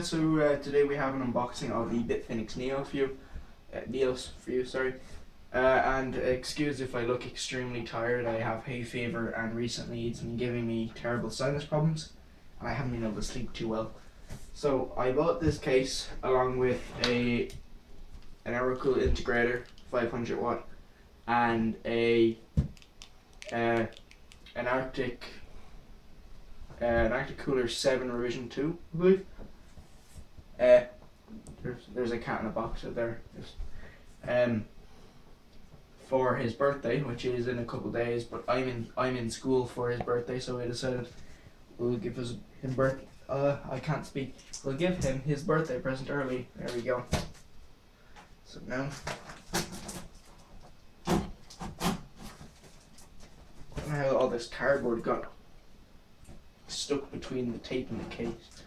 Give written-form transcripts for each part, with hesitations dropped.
So today we have an unboxing of the Bitfenix Neos for you, sorry. And excuse if I look extremely tired. I have hay fever, and recently it's been giving me terrible sinus problems, and I haven't been able to sleep too well. So I bought this case along with an Oracle integrator, 500 watt, and an Arctic Cooler 7 revision 2, I believe. There's a cat in a box out there. For his birthday, which is in a couple of days, but I'm in school for his birthday, so we decided we'll give I can't speak. We'll give him his birthday present early. There we go. So now, I don't know how all this cardboard got stuck between the tape and the case.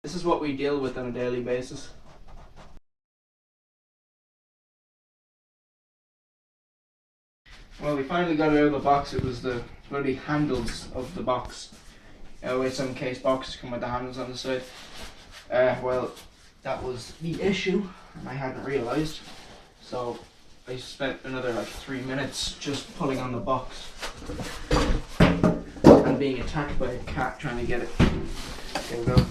This is what we deal with on a daily basis. Well, we finally got it out of the box. It was the bloody handles of the box. Always some case boxes come with the handles on the side. Well, that was the issue, and I hadn't realised. So I spent another like 3 minutes just pulling on the box and being attacked by a cat trying to get it. There we go.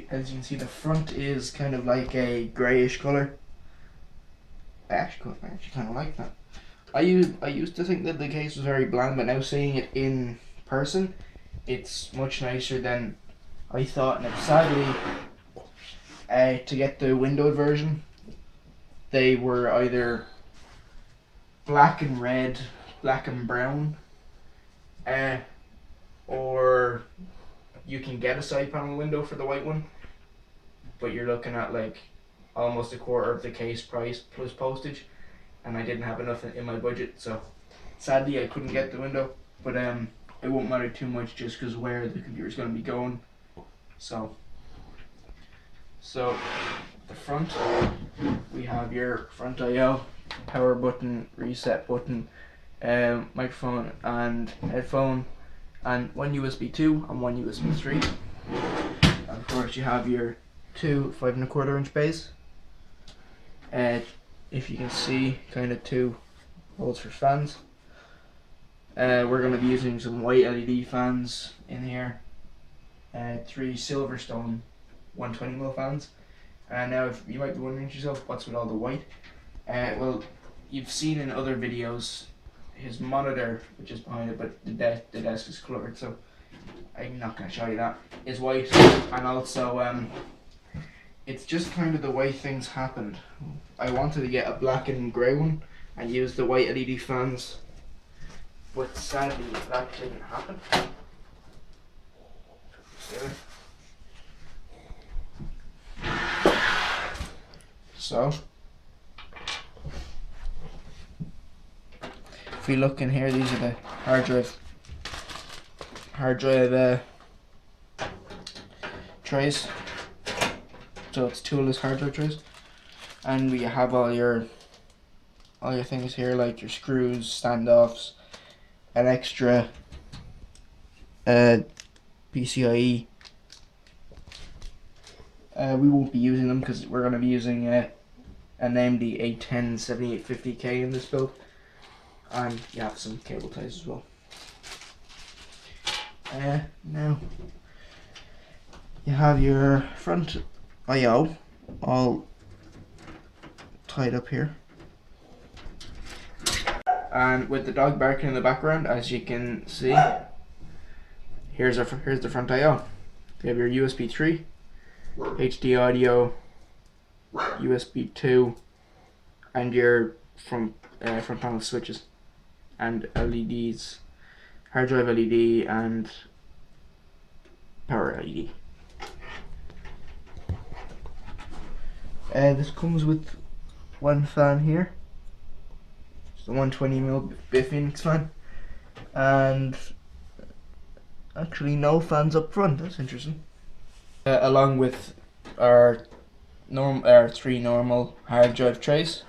As you can see, the front is kind of like a greyish colour. I actually kind of like that. I used to think that the case was very bland, but now seeing it in person, it's much nicer than I thought. Now, sadly, to get the windowed version, they were either black and red, black and brown, or you can get a side panel window for the white one, but you're looking at like almost a quarter of the case price plus postage, and I didn't have enough in my budget, so sadly I couldn't get the window. But it won't matter too much just because where the computer is going to be going. So the front, we have your front I/O, power button, reset button, microphone and headphone, and one USB 2 and one USB 3. And of course you have your two 5¼ inch bays. If you can see, kind of two holes for fans. We're going to be using some white LED fans in here. 3 Silverstone 120mm fans. Now, if you might be wondering to yourself, what's with all the white? Well, you've seen in other videos his monitor, which is behind it, but the desk is coloured, so I'm not going to show you that, is white. And also, it's just kind of the way things happened. I wanted to get a black and grey one and use the white LED fans, but sadly that didn't happen. So if we look in here, these are the hard drive trays. So it's toolless hard drive trays, and we have all your things here, like your screws, standoffs, an extra PCIe. We won't be using them because we're going to be using an AMD A10 7850K in this build, and you have some cable ties as well. Now you have your front I/O all tied up here. And with the dog barking in the background, as you can see, here's the front I/O. You have your USB 3, HD audio, USB 2, and your front panel switches, and LEDs, hard drive LED and power LED. This comes with one fan here. It's the 120mm Bitfenix fan, and actually no fans up front. That's interesting. Along with our three normal hard drive trays,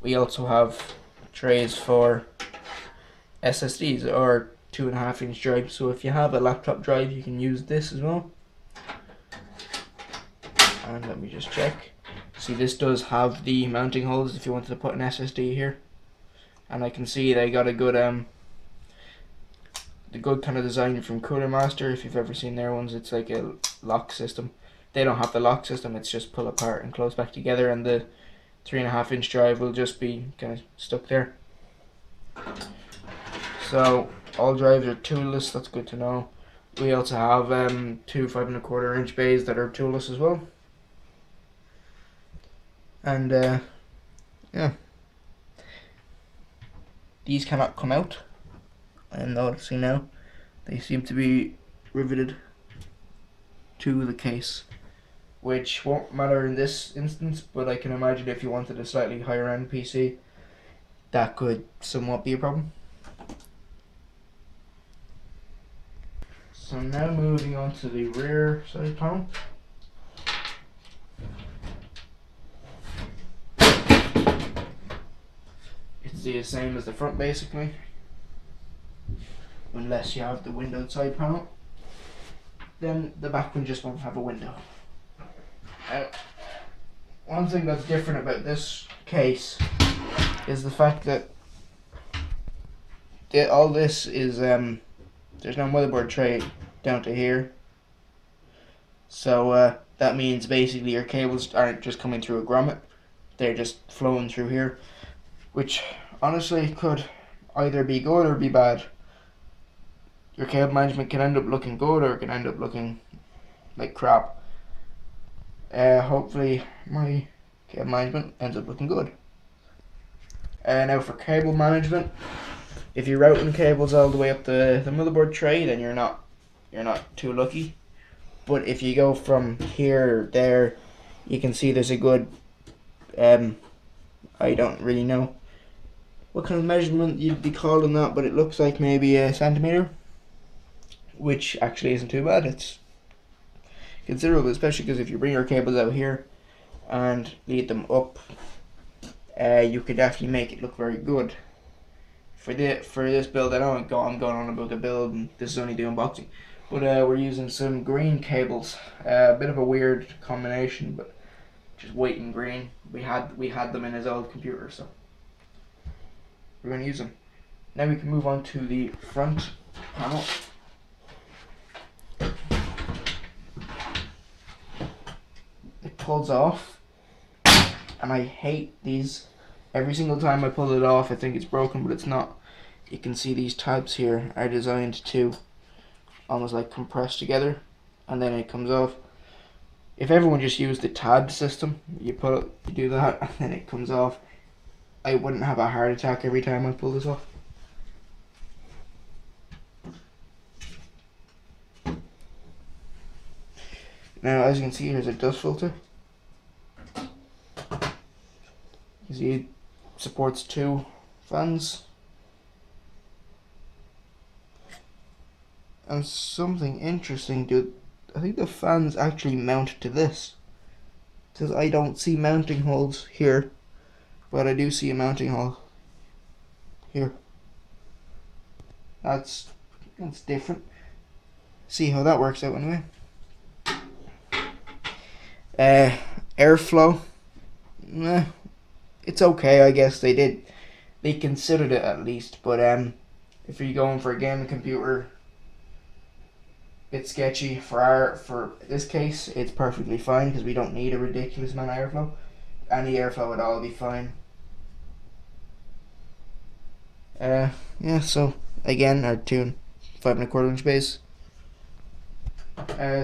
we also have trays for SSDs or 2.5-inch drive. So if you have a laptop drive, you can use this as well. And let me just check. See, this does have the mounting holes if you wanted to put an SSD here. And I can see they got a good the good kind of design from Cooler Master. If you've ever seen their ones, it's like a lock system. They don't have the lock system, it's just pull apart and close back together, and the 3.5-inch drive will just be kind of stuck there. So all drives are toolless, that's good to know. We also have two 5.25-inch bays that are toolless as well. And yeah, these cannot come out. I'm noticing now they seem to be riveted to the case, which won't matter in this instance, but I can imagine if you wanted a slightly higher end PC, that could somewhat be a problem. So now moving on to the rear side panel. It's the same as the front basically, unless you have the windowed side panel. Then the back one just won't have a window. One thing that's different about this case is the fact that all this is there's no motherboard tray down to here, so that means basically your cables aren't just coming through a grommet, they're just flowing through here, which honestly could either be good or be bad. Your cable management can end up looking good or it can end up looking like crap. Hopefully my cable management ends up looking good. Now for cable management, if you're routing cables all the way up the motherboard tray, then you're not too lucky. But if you go from here there, you can see there's a good I don't really know what kind of measurement you'd be calling that, but it looks like maybe a centimeter, which actually isn't too bad. It's considerable, especially because if you bring your cables out here and lead them up, you could definitely make it look very good. For this build, I know I'm going on about the build, and this is only the unboxing, but we're using some green cables. A bit of a weird combination, but just white and green. We had them in his old computer, so we're going to use them. Now we can move on to the front panel. It pulls off, and I hate these. Every single time I pull it off, I think it's broken, but it's not. You can see these tabs here are designed to almost like compress together, and then it comes off. If everyone just used the tab system, you do that, and then it comes off, I wouldn't have a heart attack every time I pull this off. Now, as you can see, here's a dust filter. You see, it supports 2 fans. And something interesting, dude, I think the fans actually mount to this. Because I don't see mounting holes here, but I do see a mounting hole here. That's different. See how that works out anyway. Airflow, it's okay, I guess. They considered it at least, but if you're going for a gaming computer, bit sketchy. For this case, it's perfectly fine because we don't need a ridiculous amount of airflow. Any airflow at all will be fine. Yeah, so again, our 2 and 5 1/4 inch base.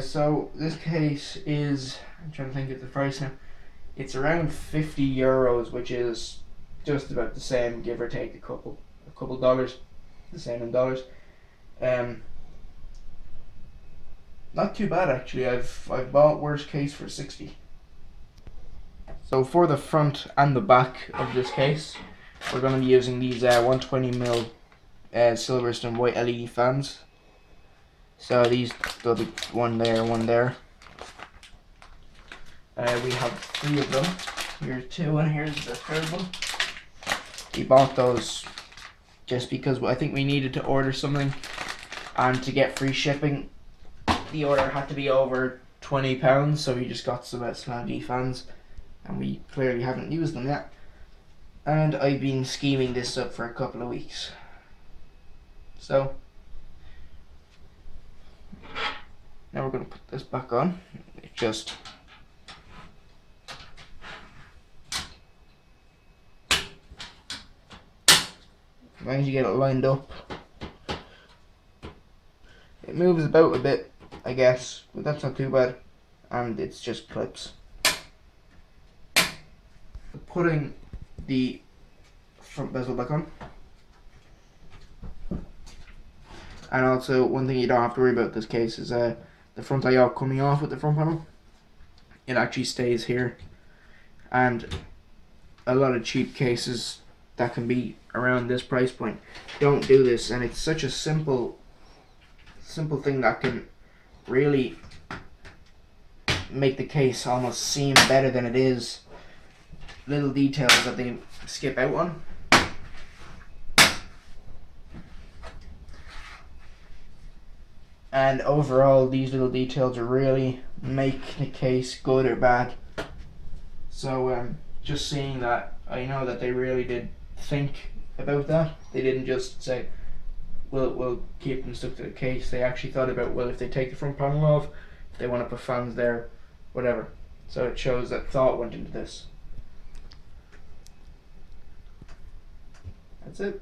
So this case is, I'm trying to think of the price now. It's around €50, which is just about the same, give or take a couple dollars, the same in dollars. Not too bad actually. I've bought worse case for 60. So for the front and the back of this case, we're going to be using these 120mm Silverstone white LED fans. So these, there'll be one there, one there. We have 3 of them. Here's 2 and here's the third one. We bought those just because I think we needed to order something, and to get free shipping the order had to be over £20, so we just got some LED fans, and we clearly haven't used them yet. And I've been scheming this up for a couple of weeks. So now we're going to put this back on. It just as long as you get it lined up. It moves about a bit, I guess, but that's not too bad, and it's just clips. Putting the front bezel back on, and also one thing you don't have to worry about this case is the front IO coming off with the front panel. It actually stays here, and a lot of cheap cases that can be around this price point don't do this, and it's such a simple thing that can really make the case almost seem better than it is. Little details that they skip out on. And overall, these little details really make the case good or bad. So just seeing that, I know that they really did think about that. They didn't just say, we'll keep them stuck to the case. They actually thought about, well, if they take the front panel off, if they want to put fans there, whatever. So it shows that thought went into this. That's it.